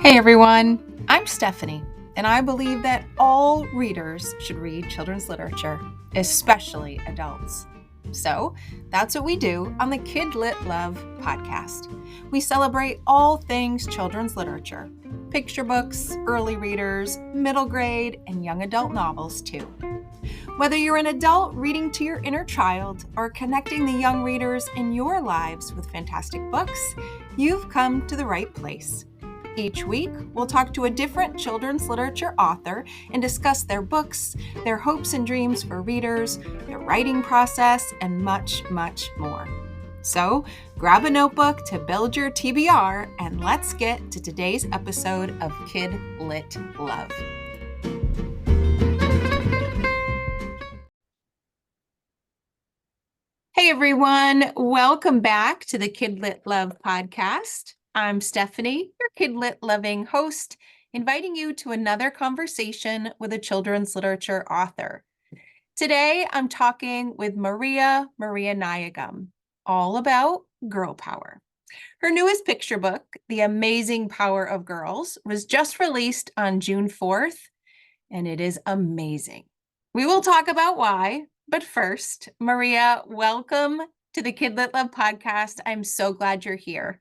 Hey everyone, I'm Stephanie, and I believe that all readers should read children's literature, especially adults. So that's what we do on the Kid Lit Love podcast. We celebrate all things children's literature, picture books, early readers, middle grade, and young adult novels too. Whether you're an adult reading to your inner child or connecting the young readers in your lives with fantastic books, you've come to the right place. Each week, we'll talk to a different children's literature author and discuss their books, their hopes and dreams for readers, their writing process, and much, much more. So, grab a notebook to build your TBR, and let's get to today's episode of Kid Lit Love. Hey everyone, welcome back to the Kid Lit Love podcast. I'm Stephanie, your Kid Lit loving host, inviting you to another conversation with a children's literature author. Today, I'm talking with Maria Marianayagam, all about girl power. Her newest picture book, The Amazing Power of Girls, was just released on June 4th, and it is amazing. We will talk about why, but first, Maria, welcome to the Kid Lit Love podcast. I'm so glad you're here.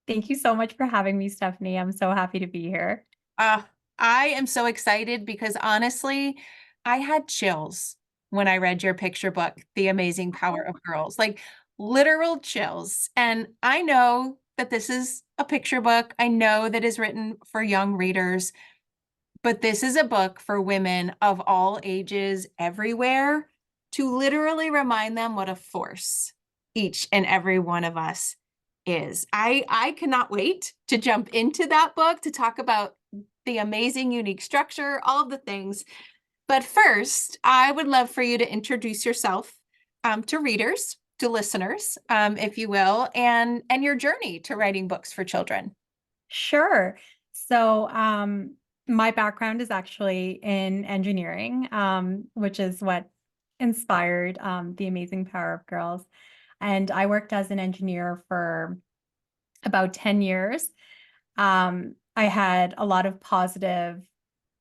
Thank you so much for having me, Stephanie. I'm so happy to be here. I am so excited because honestly, I had chills when I read your picture book, The Amazing Power of Girls, like literal chills. And I know that this is a picture book. I know that is written for young readers, but this is a book for women of all ages everywhere to literally remind them what a force each and every one of us is. I cannot wait to jump into that book to talk about the amazing, unique structure, all of the things. But first, I would love for you to introduce yourself to readers, to listeners, if you will, and your journey to writing books for children. Sure. So, my background is actually in engineering, which is what inspired The Amazing Power of Girls. And I worked as an engineer for about 10 years. I had a lot of positive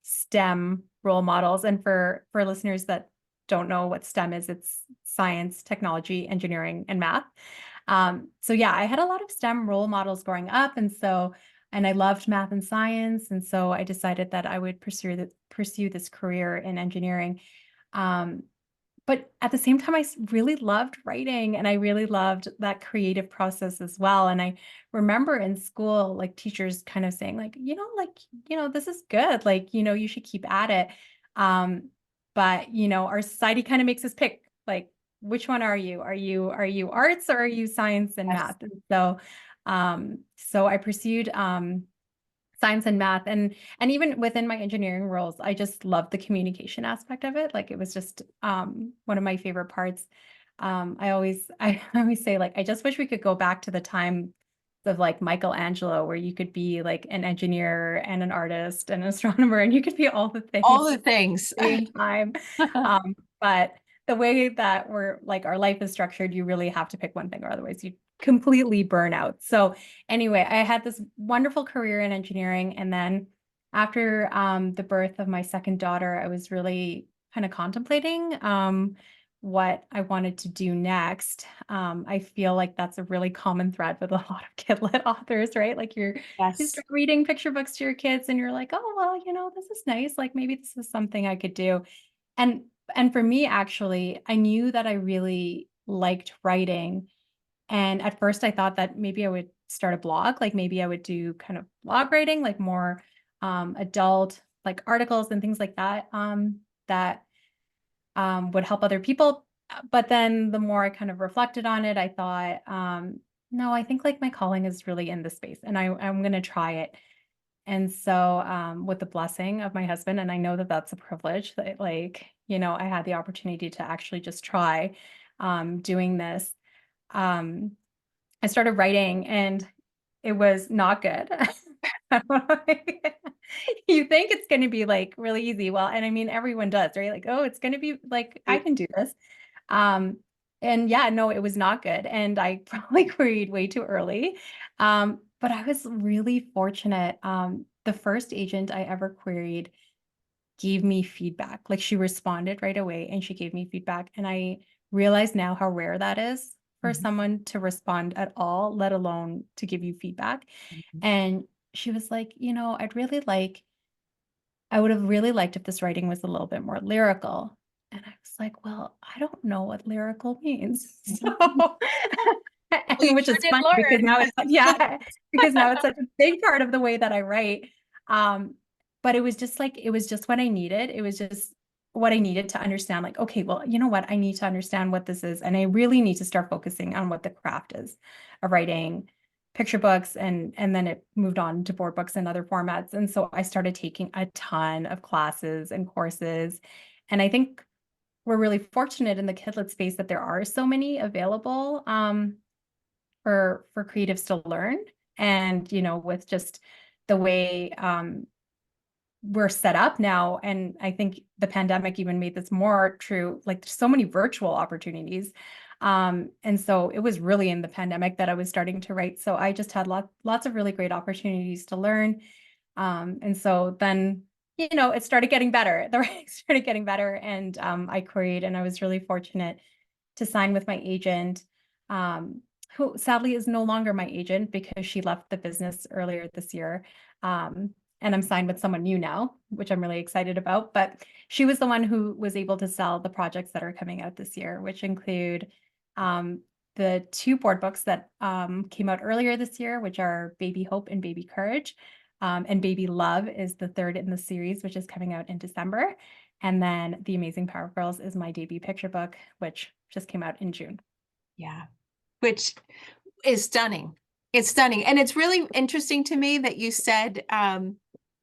STEM role models. And for listeners that don't know what STEM is, it's science, technology, engineering, and math. So yeah, I had a lot of STEM role models growing up, and I loved math and science, and so I decided that I would pursue this career in engineering. Um, but at the same time, really loved writing, and I really loved that creative process as well. And I remember in school, like teachers kind of saying, like, this is good. Like, you should keep at it. Um, but our society kind of makes us pick, like, which one are you? Are you arts or are you science and Yes. math? And so I pursued science and math, and even within my engineering roles, I just loved the communication aspect of it. Like, it was just one of my favorite parts. I always say, like, I just wish we could go back to the time of like Michelangelo, where you could be like an engineer and an artist and an astronomer, and you could be all the All things the things. at the same time. But the way that our life is structured, you really have to pick one thing, or otherwise you completely burn out. So anyway, I had this wonderful career in engineering, and then after the birth of my second daughter, I was really kind of contemplating what I wanted to do next. I feel like that's a really common thread with a lot of kid lit authors, right? Like, you Yes. start reading picture books to your kids and you're like, oh, well, this is nice. Like, maybe this is something I could do. And and for me, actually, I knew that I really liked writing. And at first I thought that maybe I would start a blog, like maybe I would do kind of blog writing, like more adult, like articles and things like that, that would help other people. But then the more I kind of reflected on it, I thought, no, I think like my calling is really in this space, and I'm going to try it. And so, with the blessing of my husband, and I know that that's a privilege, that, like, I had the opportunity to actually just try doing this. Um, I started writing, and it was not good. You think it's going to be like really easy. Well, and I mean, everyone does, right? Like, oh, it's going to be like, I can do this. Um, and yeah, no, it was not good. And I probably queried way too early. But I was really fortunate. The first agent I ever queried gave me feedback. Like she responded right away and she gave me feedback. And I realize now how rare that is for Mhm. someone to respond at all, let alone to give you feedback. Mhm. And she was like, I would have really liked if this writing was a little bit more lyrical. And I was like, well, I don't know what lyrical means. So, Well, you and which sure is did funny because now it's, yeah, because now it's such a big part of the way that I write. Um, but it was just what I needed. It was just what I needed to understand, like, okay, well, you know what? I need to understand what this is. And I really need to start focusing on what the craft is of writing picture books, and then it moved on to board books and other formats. And so I started taking a ton of classes and courses. And I think we're really fortunate in the Kidlit space that there are so many available for creatives to learn. And with just the way we're set up now, and I think the pandemic even made this more true, like there's so many virtual opportunities. And so it was really in the pandemic that I was starting to write. So I just had lots of really great opportunities to learn. And so then, it started getting better. The writing started getting better, and I queried, and I was really fortunate to sign with my agent, who sadly is no longer my agent because she left the business earlier this year. And I'm signed with someone new now, which I'm really excited about. But she was the one who was able to sell the projects that are coming out this year, which include um, the two board books that came out earlier this year, which are Baby Hope and Baby Courage. And Baby Love is the third in the series, which is coming out in December. And then The Amazing Power of Girls is my debut picture book, which just came out in June. Yeah, which is stunning. It's stunning. And it's really interesting to me that you said,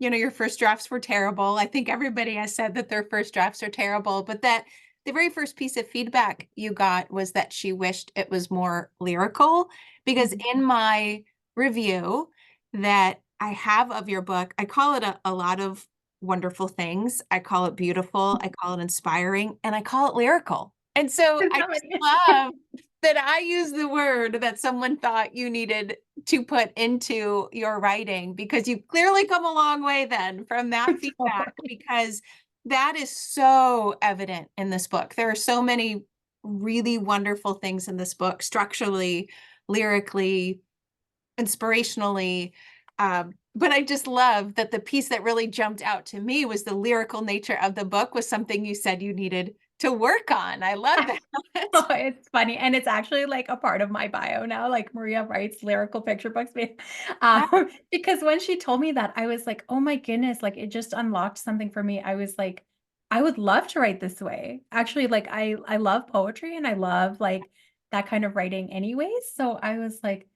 your first drafts were terrible. I think everybody has said that their first drafts are terrible, but that the very first piece of feedback you got was that she wished it was more lyrical. Because Mhm. in my review that I have of your book, I call it a lot of wonderful things. I call it beautiful, I call it inspiring, and I call it lyrical. And so I just love that I use the word that someone thought you needed to put into your writing, because you clearly come a long way then from that feedback, because that is so evident in this book. There are so many really wonderful things in this book, structurally, lyrically, inspirationally. But I just love that the piece that really jumped out to me was the lyrical nature of the book was something you said you needed to work on. I love that. Oh, it's funny. And it's actually like a part of my bio now. Like Maria writes lyrical picture books. Because when she told me that, I was like, oh my goodness, like it just unlocked something for me. I was like, I would love to write this way. Actually, like I love poetry and I love like that kind of writing anyways. So I was like,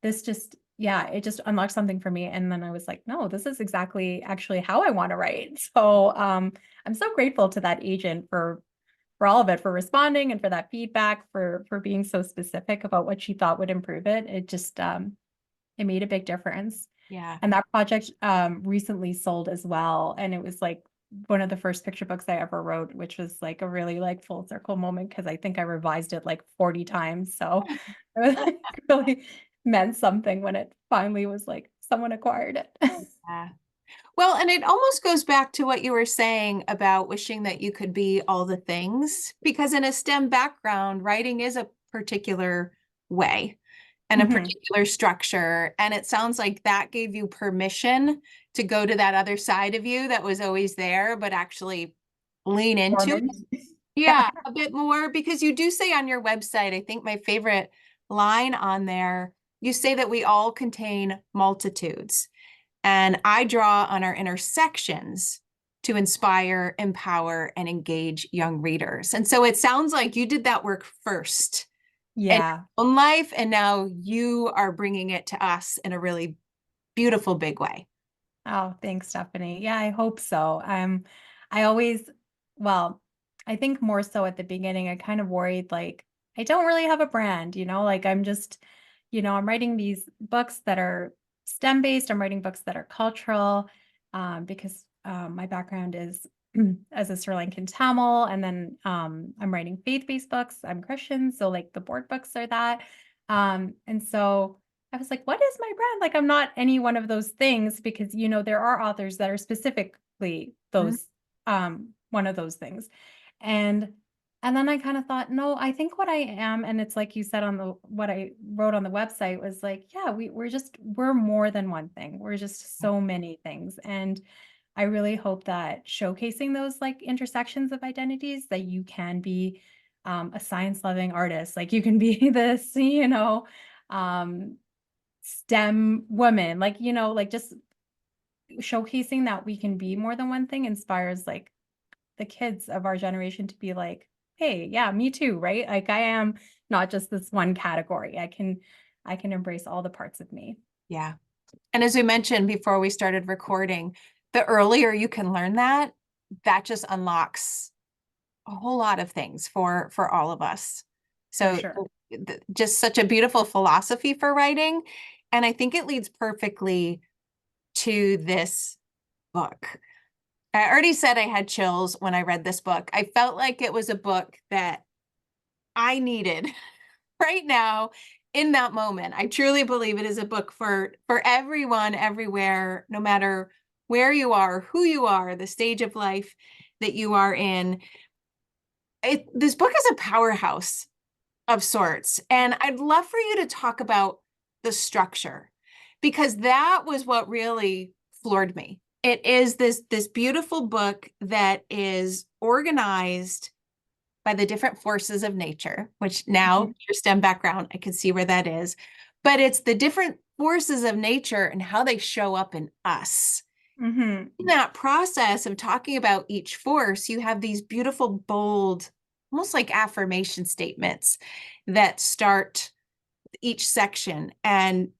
this just, yeah, it just unlocked something for me. And then I was like, no, this is exactly actually how I want to write. So I'm so grateful to that agent for all of it, for responding and for that feedback, for being so specific about what she thought would improve it. It just it made a big difference. Yeah. And that project recently sold as well. And it was like one of the first picture books I ever wrote, which was like a really like full circle moment because I think I revised it like 40 times. So it was like really meant something when it finally was like someone acquired it. Yeah. Well, and it almost goes back to what you were saying about wishing that you could be all the things, because in a STEM background, writing is a particular way and a Mhm. particular structure. And it sounds like that gave you permission to go to that other side of you that was always there, but actually lean into it. Mormon. Yeah, Yeah. a bit more, because you do say on your website, I think my favorite line on there, you say that we all contain multitudes. And I draw on our intersections to inspire, empower, and engage young readers. And so it sounds like you did that work first in Yeah. your own life, and now you are bringing it to us in a really beautiful, big way. Oh, thanks, Stephanie. Yeah, I hope so. I always, well, I think more so at the beginning, I kind of worried like I don't really have a brand, like I'm just, I'm writing these books that are STEM based. I'm writing books that are cultural, because my background is as a Sri Lankan Tamil, and then I'm writing faith-based books. I'm Christian, so like the board books are that. And so I was like, what is my brand? Like, I'm not any one of those things because, there are authors that are specifically Mhm. those, one of those things. And and then I kind of thought, no, I think what I am, and it's like you said on what I wrote on the website was like, yeah, we're more than one thing. We're just so many things. And I really hope that showcasing those like intersections of identities that you can be a science loving artist, like you can be this, um, STEM woman, like, like just showcasing that we can be more than one thing inspires like the kids of our generation to be like, hey, yeah, me too, right? Like I am not just this one category. I can embrace all the parts of me. Yeah. And as we mentioned before we started recording, the earlier you can learn that, that just unlocks a whole lot of things for all of us. For So sure. just such a beautiful philosophy for writing. And I think it leads perfectly to this book. I already said I had chills when I read this book. I felt like it was a book that I needed right now in that moment. I truly believe it is a book for everyone, everywhere, no matter where you are, who you are, the stage of life that you are in. This book is a powerhouse of sorts, and I'd love for you to talk about the structure because that was what really floored me. It is this beautiful book that is organized by the different forces of nature, which now Mhm. your STEM background, I can see where that is. But it's the different forces of nature and how they show up in us. Mhm. In that process of talking about each force, you have these beautiful, bold, almost like affirmation statements that start each section. And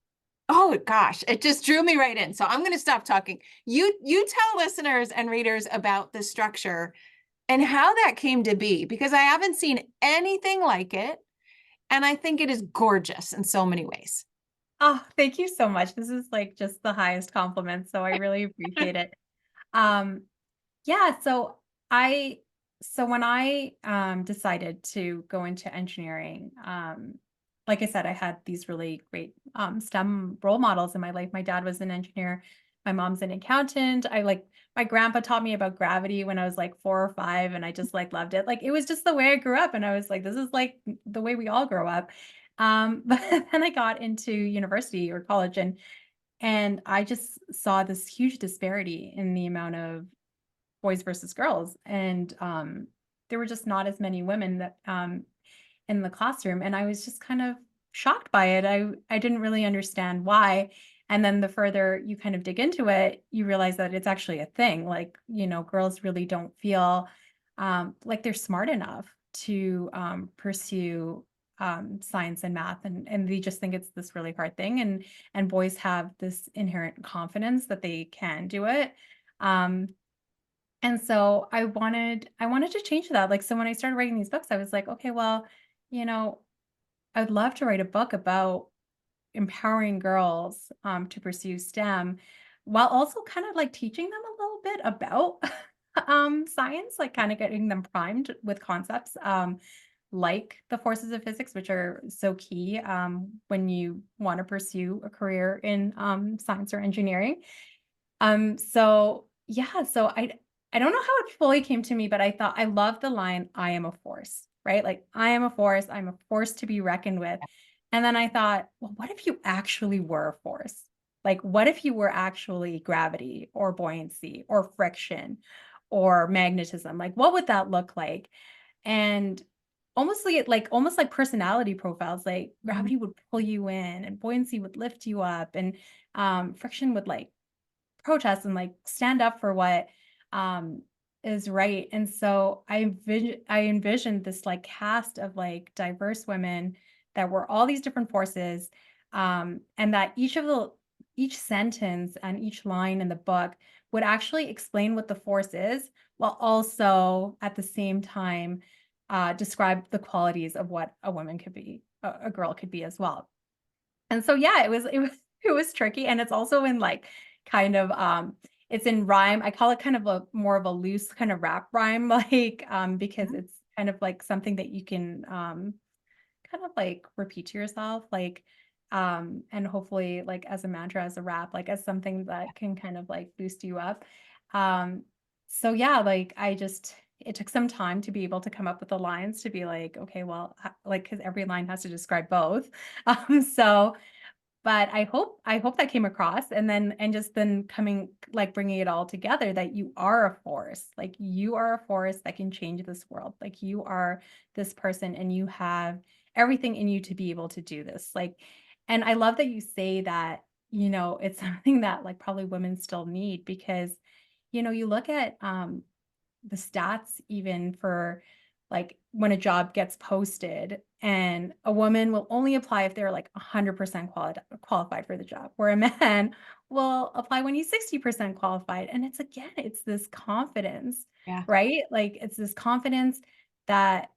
oh gosh, it just drew me right in. So I'm going to stop talking. You tell listeners and readers about the structure and how that came to be, because I haven't seen anything like it. And I think it is gorgeous in so many ways. Oh, thank you so much. This is like just the highest compliment. So I really appreciate it. Um, Yeah, I so when I decided to go into engineering, like I said, I had these really great STEM role models in my life. My dad was an engineer, my mom's an accountant. My grandpa taught me about gravity when I was like 4 or 5, and I just like loved it. Like it was just the way I grew up, and I was like, this is like the way we all grow up. But then I got into university or college, and I just saw this huge disparity in the amount of boys versus girls. And there were just not as many women that in the classroom. And I was just kind of shocked by it. I didn't really understand why. And then the further you kind of dig into it, you realize that it's actually a thing. Like, girls really don't feel like they're smart enough to pursue science and math, and they just think it's this really hard thing, and boys have this inherent confidence that they can do it. um, and so I wanted to change that. Like, so when I started writing these books, I was like, okay, well, you know, I'd love to write a book about empowering girls to pursue STEM while also kind of like teaching them a little bit about science, like kind of getting them primed with concepts like the forces of physics, which are so key when you want to pursue a career in science or engineering. So yeah, so I don't know how it fully came to me, but I thought I love the line, I am a force, right? Like I am a force, I'm a force to be reckoned with. And then I thought, well, what if you actually were a force? Like, what if you were actually gravity or buoyancy or friction or magnetism? Like, what would that look like? And almost like personality profiles, like Mhm. gravity would pull you in and buoyancy would lift you up, and friction would like protest and like stand up for what um is right. And so I envisioned this like cast of like diverse women that were all these different forces, and that each sentence and each line in the book would actually explain what the force is, while also at the same time describe the qualities of what a woman could be, a girl could be as well. And so yeah, it was it was tricky, and it's also in like kind of it's in rhyme. I call it kind of a more of a loose kind of rap rhyme like because it's kind of like something that you can kind of like repeat to yourself, like and hopefully like as a mantra, as a rap, like as something that can kind of like boost you up. Um, so yeah, like it took some time to be able to come up with the lines to be like, okay, well, like, cause every line has to describe both. So but I hope that came across, and just then coming like, bringing it all together that you are a force. Like, you are a force that can change this world. Like, you are this person, and you have everything in you to be able to do this. Like, and I love that you say that, it's something that, like, probably women still need because, you look at, the stats even for like when a job gets posted and a woman will only apply if they're like 100% qualified for the job, where a man will apply when he's 60% qualified. And it's again, it's this confidence, Yeah. right? Like it's this confidence that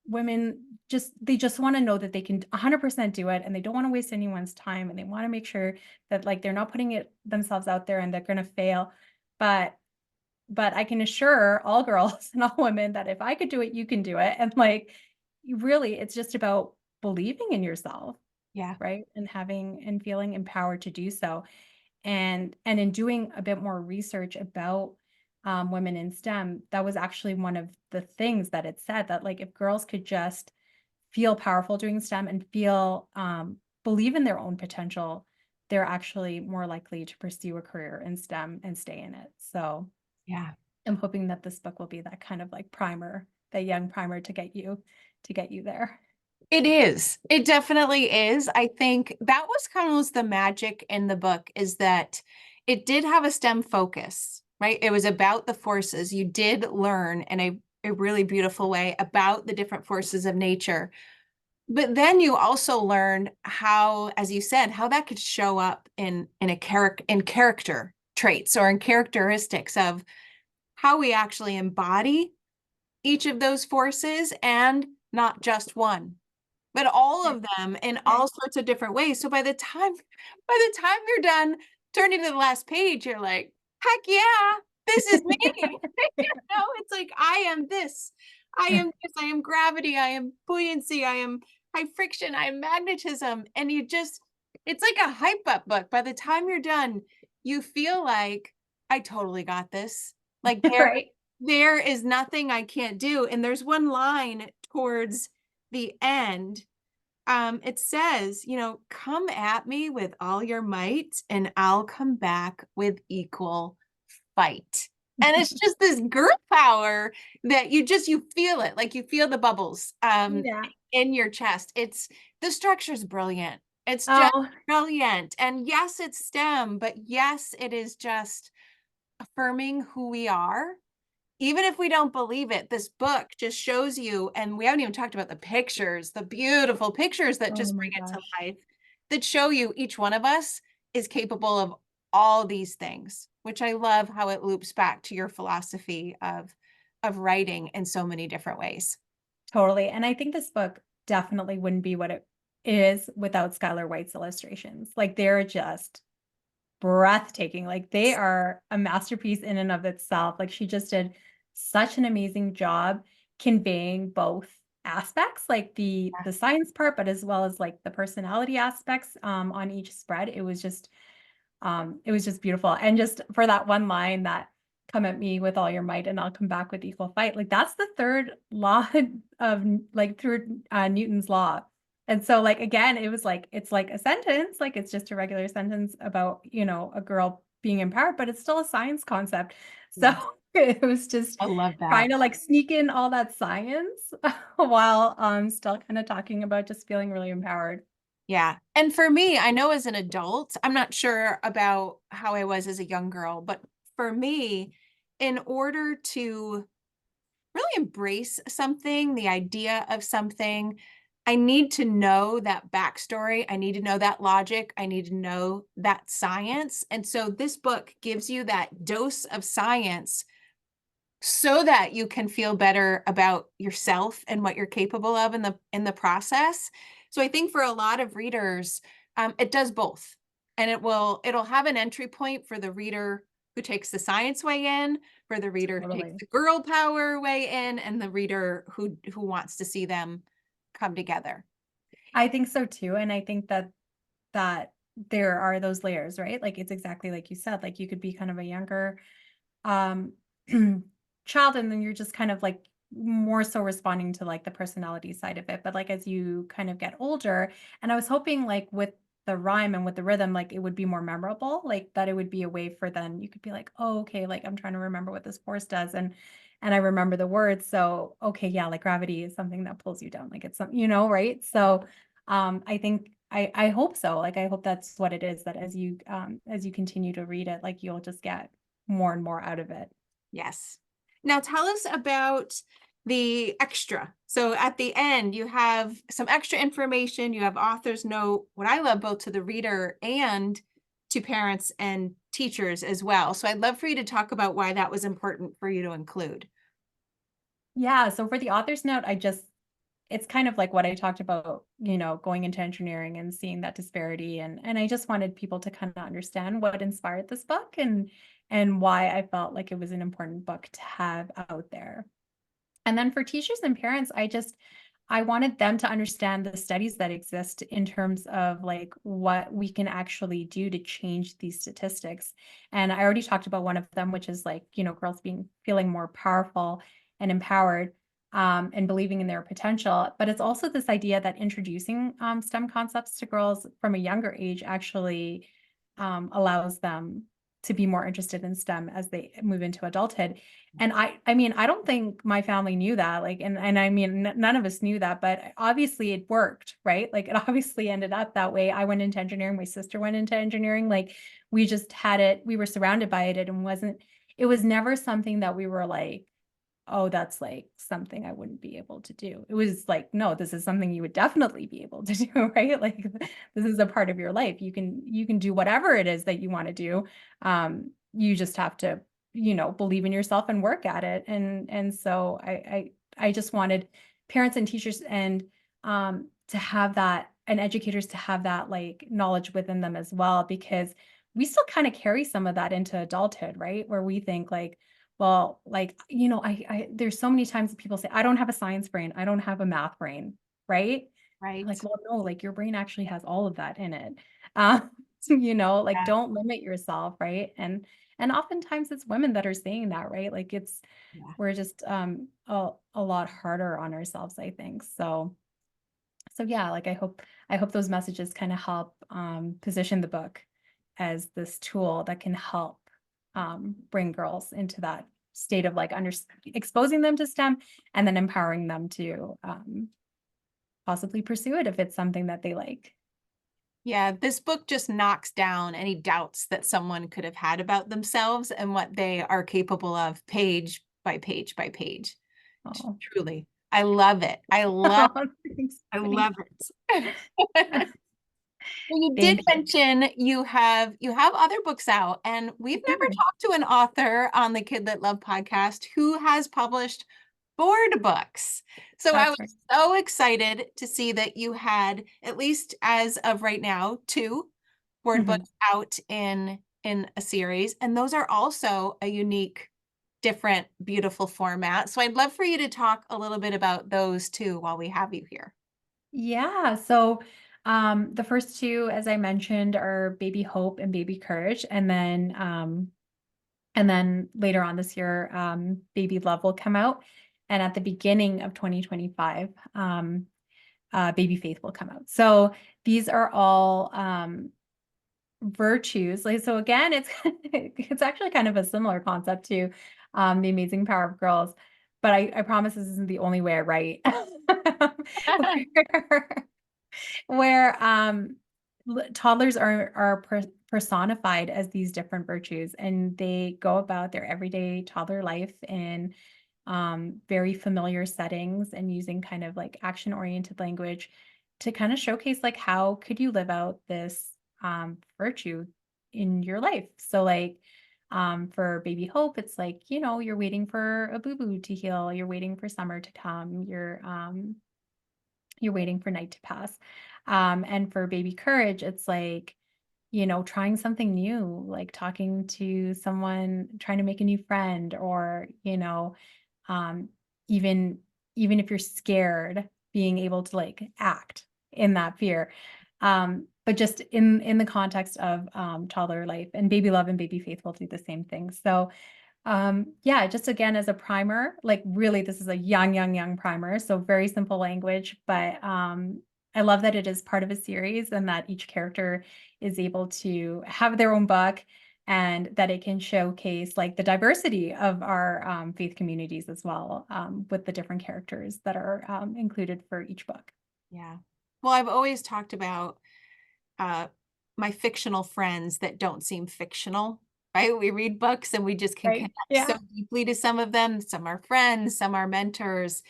women they just want to know that they can 100% do it, and they don't want to waste anyone's time, and they want to make sure that like they're not putting it themselves out there and they're going to fail. But I can assure all girls and all women that if I could do it, you can do it. And like, really, it's just about believing in yourself, Yeah. right? And having and feeling empowered to do so. And in doing a bit more research about women in STEM, that was actually one of the things that it said that like if girls could just feel powerful doing STEM and feel believe in their own potential, they're actually more likely to pursue a career in STEM and stay in it. So Yeah. I'm hoping that this book will be that kind of like primer, that young primer to get you there. It is. It definitely is. I think that was kind of the magic in the book is that it did have a STEM focus, right? It was about the forces. You did learn in a really beautiful way about the different forces of nature. But then you also learned how, as you said, how that could show up in a character traits or in characteristics of how we actually embody each of those forces and not just one but all Right. of them in Right. all sorts of different ways. So by the time you're done turning to the last page, you're like, heck yeah, this is me. It's like I am this. I am this. I am gravity. I am buoyancy. I am high friction. I am magnetism. And it's like a hype up book. By the time you're done, you feel like I totally got this. Like Right. there is nothing I can't do. And there's one line towards the end. It says, come at me with all your might, and I'll come back with equal fight. And it's just this girl power that you feel it, like you feel the bubbles Yeah. in your chest. The structure's brilliant. It's just Oh, brilliant. And yes, it's STEM, but yes, it is just affirming who we are even if we don't believe it, this book just shows you, and we haven't even talked about the pictures, the beautiful pictures that oh just my bring it to gosh. life, that show you each one of us is capable of all these things, which I love how it loops back to your philosophy of writing in so many different ways. Totally. And I think this book definitely wouldn't be what it is without Skylar White's illustrations. Like they're just breathtaking. Like they are a masterpiece in and of itself. Like she just did such an amazing job conveying both aspects, like the science part, but as well as like the personality aspects on each spread. It was just beautiful. And just for that one line that come at me with all your might and I'll come back with equal fight. Like that's the third law of like through Newton's law. And so like again, it was like it's like a sentence, like it's just a regular sentence about, a girl being empowered, but it's still a science concept. So Yes, it was just I love trying that. to like sneak in all that science while still kind of talking about just feeling really empowered. Yeah. And for me, I know as an adult, I'm not sure about how I was as a young girl, but for me, in order to really embrace something, the idea of something, I need to know that backstory. I need to know that logic. I need to know that science. And so this book gives you that dose of science so that you can feel better about yourself and what you're capable of in the process. So I think for a lot of readers, it does both, and it'll have an entry point for the reader who takes the science way in, for the reader who takes Totally. the girl power way in, and the reader who wants to see them come together. I think so too. And I think that that there are those layers, right? Like it's exactly like you said, like you could be kind of a younger um child, and then you're just kind of like more so responding to like the personality side of it. But like as you kind of get older, and I was hoping like with the rhyme and with the rhythm, like it would be more memorable, like that it would be a way for then you could be like, oh, okay, like I'm trying to remember what this force does, and I remember the words. So okay, yeah, like gravity is something that pulls you down, like it's something, right? So I think I hope so. Like I hope that's what it is, that as you continue to read it, like you'll just get more and more out of it. Yes. Now tell us about the extra. So at the end, you have some extra information. You have author's note, what I love, both to the reader and to parents and teachers as well. So I'd love for you to talk about why that was important for you to include. Yeah, so for the author's note, it's kind of like what I talked about, going into engineering and seeing that disparity, and I just wanted people to kind of understand what inspired this book, and why I felt like it was an important book to have out there. And then for teachers and parents, I wanted them to understand the studies that exist in terms of like what we can actually do to change these statistics. And I already talked about one of them, which is like, girls feeling more powerful and empowered, and believing in their potential. But it's also this idea that introducing STEM concepts to girls from a younger age actually allows them to be more interested in STEM as they move into adulthood. And I mean, I don't think my family knew that, like, and I mean, none of us knew that, but obviously it worked, right? Like it obviously ended up that way. I went into engineering, my sister went into engineering, like we just had it, we were surrounded by it, and it was never something that we were like, oh, that's like something I wouldn't be able to do. It was like, no, this is something you would definitely be able to do, right? Like this is a part of your life. You can do whatever it is that you want to do. You just have to, believe in yourself and work at it. And so I just wanted parents and teachers and to have that, and educators to have that like knowledge within them as well, because we still kind of carry some of that into adulthood, right? Where we think like, well, like, there's so many times that people say, I don't have a science brain. I don't have a math brain. Right. I'm Right. like, well, no, like your brain actually has all of that in it. Like Yeah. don't limit yourself. Right. And oftentimes it's women that are saying that, right? Like Yeah. we're just a lot harder on ourselves, I think. So yeah, like I hope those messages kind of help position the book as this tool that can help bring girls into that state of like exposing them to STEM, and then empowering them to possibly pursue it if it's something that they like. Yeah, this book just knocks down any doubts that someone could have had about themselves and what they are capable of, page by page by page. Oh, Truly. I love it. thanks, I Stephanie. love it. Well, you did Thank you. mention you have other books out, and we've never Mhm. talked to an author on the Kid Lit Love podcast who has published board books. So I That's right. was so excited to see that you had, at least as of right now, two board Mhm. books out in a series, and those are also a unique, different, beautiful format. So I'd love for you to talk a little bit about those too while we have you here. Yeah. So the first two, as I mentioned, are Baby Hope and Baby Courage. And then later on this year, Baby Love will come out. And at the beginning of 2025, Baby Faith will come out. So these are all virtues. Like, so again, it's it's actually kind of a similar concept to The Amazing Power of Girls. But I promise this isn't the only way I write. Where where toddlers are personified as these different virtues, and they go about their everyday toddler life in very familiar settings, and using kind of like action oriented language to kind of showcase like how could you live out this virtue in your life. So like for Baby Hope, it's like, you're waiting for a boo boo to heal, you're waiting for summer to come, you're waiting for night to pass. And for Baby Courage, it's like, trying something new, like talking to someone, trying to make a new friend, or, um, even even if you're scared, being able to like act in that fear. but just in the context of toddler life, and baby love and baby faith will do the same thing. So yeah, just again as a primer, like really this is a young primer, so very simple language, but I love that it is part of a series and that each character is able to have their own book and that it can showcase like the diversity of our faith communities as well, with the different characters that are included for each book. Yeah. Well, I've always talked about uh, my fictional friends that don't seem fictional, right? We read books and we just can Right. connect so Yeah. deeply to some of them. Some are friends, some are mentors.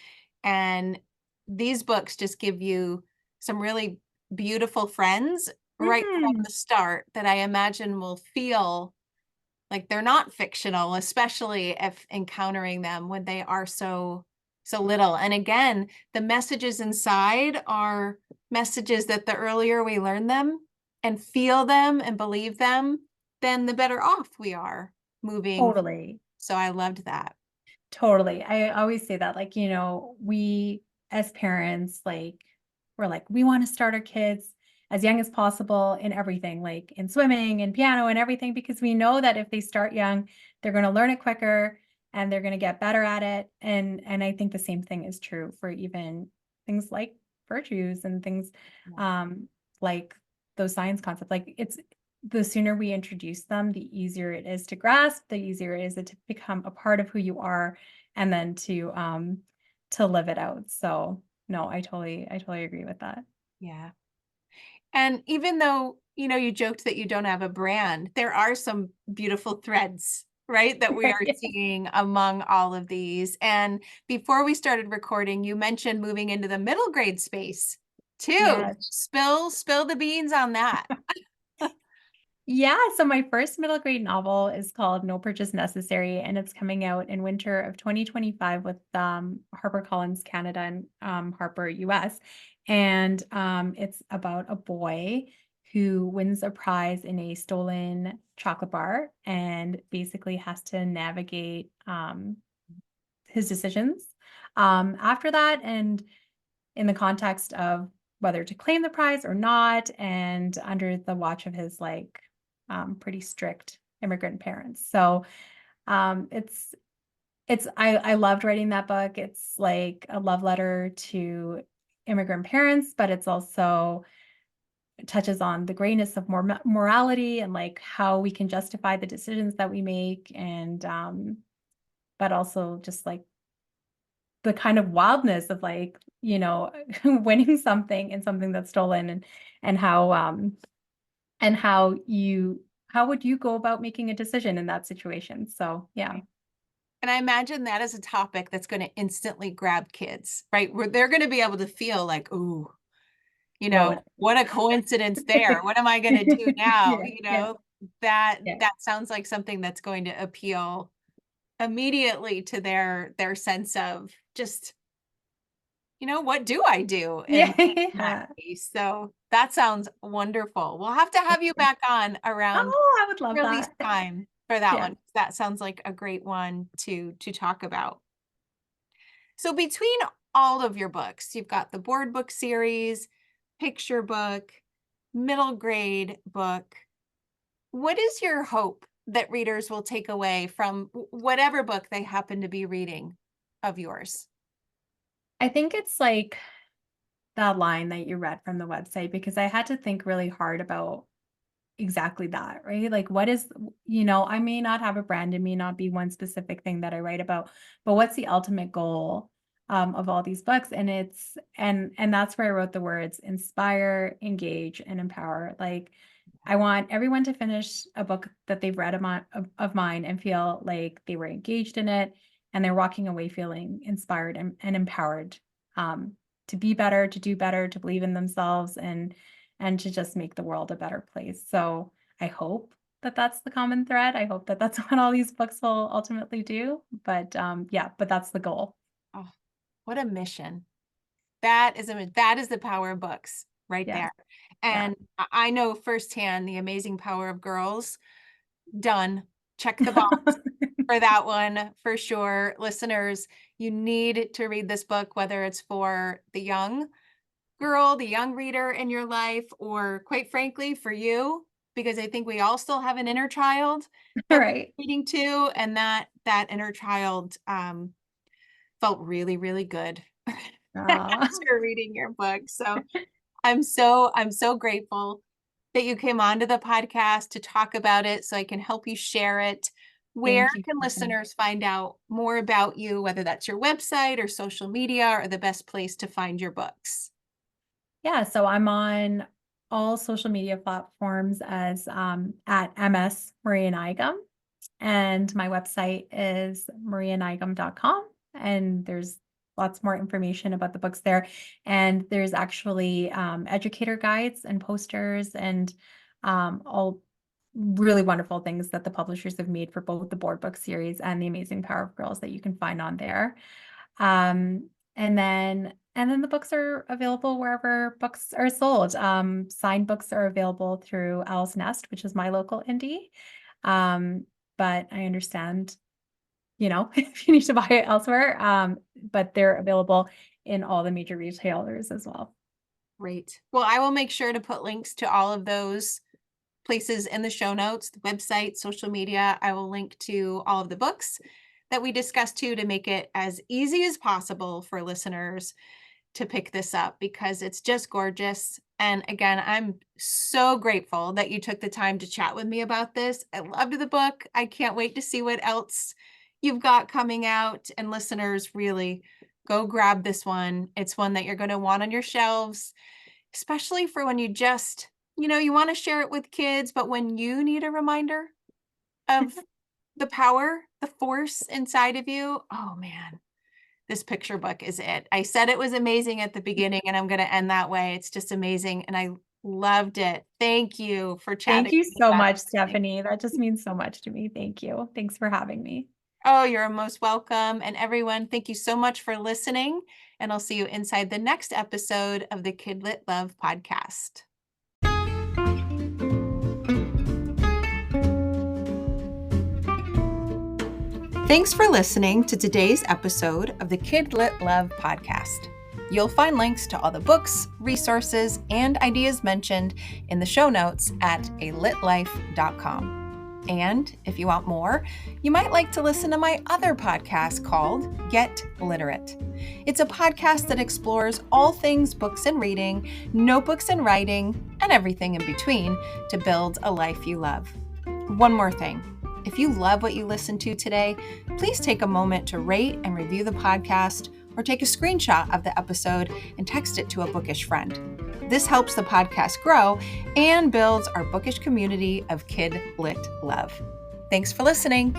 And these books just give you some really beautiful friends right from Mhm. the start that I imagine will feel like they're not fictional, especially if encountering them when they are so little. And again, the messages inside are messages that the earlier we learn them and feel them and believe them, then the better off we are moving. Totally. So I loved that. Totally. I always say that, like, we as parents, like, we're like, we want to start our kids as young as possible in everything, like in swimming and piano and everything, because we know that if they start young, they're going to learn it quicker and they're going to get better at it. And I think the same thing is true for even things like virtues and things Yeah. um like those science concepts. Like it's the sooner we introduce them, the easier it is to grasp, the easier it is to become a part of who you are and then to live it out. So no, I totally agree with that. Yeah. And even though, you joked that you don't have a brand, there are some beautiful threads, right, that we are Yeah. seeing among all of these. And before we started recording, you mentioned moving into the middle grade space too. Yes. Spill the beans on that. Yeah, so my first middle grade novel is called No Purchase Necessary, and it's coming out in winter of 2025 with HarperCollins Canada and Harper US. And it's about a boy who wins a prize in a stolen chocolate bar and basically has to navigate his decisions after that. And in the context of whether to claim the prize or not, and under the watch of his like pretty strict immigrant parents. So it's I loved writing that book. It's like a love letter to immigrant parents, but it's also touches on the grayness of morality and like how we can justify the decisions that we make, and but also just like the kind of wildness of like, winning something and something that's stolen, and and how would you go about making a decision in that situation? So yeah. And I imagine that is a topic that's going to instantly grab kids, right? Where they're going to be able to feel like, ooh, What would what a coincidence there. What am I going to do now? yeah, yeah, That yeah. that sounds like something that's going to appeal immediately to their sense of just, what do I do in that Yeah. case? So that sounds wonderful. We'll have to have you back on around Oh, I would love release that. time for that Yeah. one. That sounds like a great one to talk about. So between all of your books, you've got the board book series, picture book, middle grade book. What is your hope that readers will take away from whatever book they happen to be reading of yours? I think it's like that line that you read from the website, because I had to think really hard about exactly that, right? Like, what is, I may not have a brand, it may not be one specific thing that I write about, but what's the ultimate goal of all these books? And and that's where I wrote the words inspire, engage, and empower. Like, I want everyone to finish a book that they've read of mine and feel like they were engaged in it and they're walking away feeling inspired and empowered um, to be better, to do better, to believe in themselves, and to just make the world a better place. So I hope that that's the common thread. I hope that that's what all these books will ultimately do. But yeah, but that's the goal. Oh, what a mission. That is the power of books right Yes. there. Yeah. And I know firsthand the amazing power of girls. Done. Check the box for that one for sure. Listeners, you need to read this book, whether it's for the young girl, the young reader in your life, or quite frankly, for you, because I think we all still have an inner child that we're Right. reading to, and that inner child felt really, really good Aw. after reading your book. So I'm so grateful that you came onto the podcast to talk about it so I can help you share it. Where Thank you, can Stephanie. listeners find out more about you, whether that's your website or social media, or the best place to find your books? Yeah, so I'm on all social media platforms as at MS Marianayagam, and my website is marianayagam.com. And there's lots more information about the books there. And there's actually educator guides and posters and all really wonderful things that the publishers have made for both the board book series and the Amazing Power of Girls that you can find on there. And then the books are available wherever books are sold. Signed books are available through Owl's Nest, which is my local indie. Um, but I understand, if you need to buy it elsewhere. But they're available in all the major retailers as well. Great. Well, I will make sure to put links to all of those places in the show notes, the website, social media. I will link to all of the books that we discussed too to make it as easy as possible for listeners to pick this up because it's just gorgeous. And again, I'm so grateful that you took the time to chat with me about this. I loved the book. I can't wait to see what else you've got coming out. And listeners, really go grab this one. It's one that you're going to want on your shelves, especially for when you just, you want to share it with kids, but when you need a reminder of the power, the force inside of you, oh man, this picture book is it. I said it was amazing at the beginning, and I'm going to end that way. It's just amazing. And I loved it. Thank you for Thank chatting you with me so about much, it. Stephanie. That just means so much to me. Thank you. Thanks for having me. Oh, you're most welcome. And everyone, thank you so much for listening. And I'll see you inside the next episode of the Kidlit Love podcast. Thanks for listening to today's episode of the Kidlit Love podcast. You'll find links to all the books, resources, and ideas mentioned in the show notes at alitlife.com. And if you want more, you might like to listen to my other podcast called Get Literate. It's a podcast that explores all things books and reading, notebooks and writing, and everything in between to build a life you love. One more thing. If you love what you listened to today, please take a moment to rate and review the podcast or take a screenshot of the episode and text it to a bookish friend. This helps the podcast grow and builds our bookish community of kid lit love. Thanks for listening.